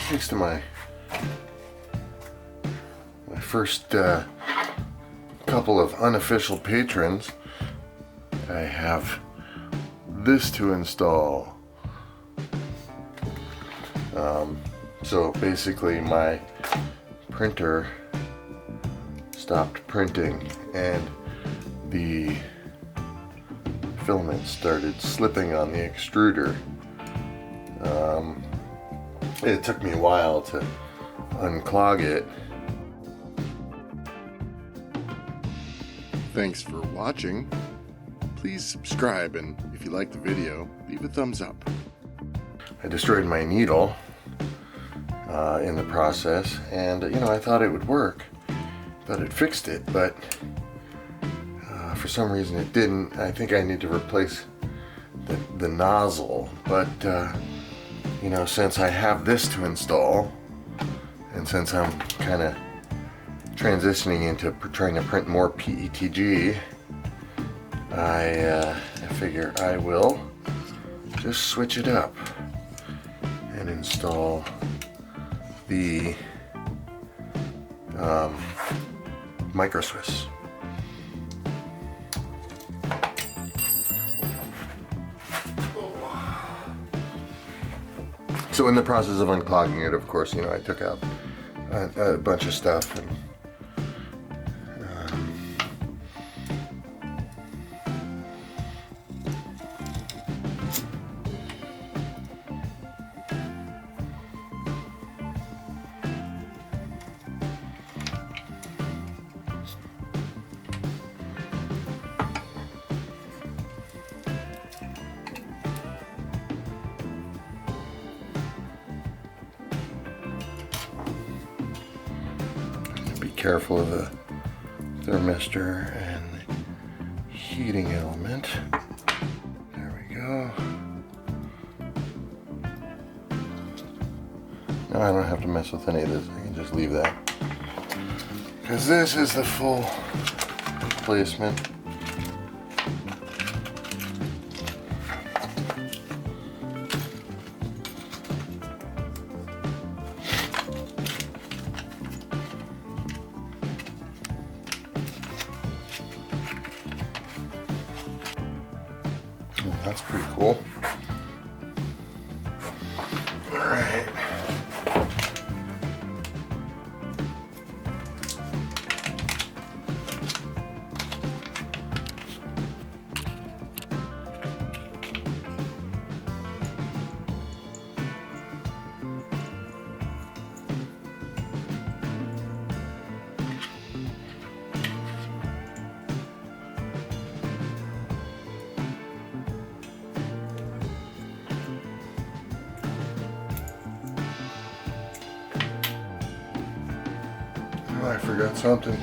Thanks to my first couple of unofficial patrons, I have this to install. So basically my printer stopped printing and the filaments started slipping on the extruder. It took me a while to unclog it. Thanks for watching. Please subscribe, and if you liked the video, leave a thumbs up. I destroyed my needle in the process, and I thought it would work. Thought it fixed it, but for some reason it didn't. I think I need to replace the nozzle, but since I have this to install, and since I'm kind of transitioning into trying to print more PETG, I figure I will just switch it up and install the MicroSwiss. So in the process of unclogging it, of course, I took out a bunch of stuff, and careful of the thermistor and the heating element. There we go. Now I don't have to mess with any of this. I can just leave that, because this is the full replacement. That's pretty cool. All right. Oh, I forgot something.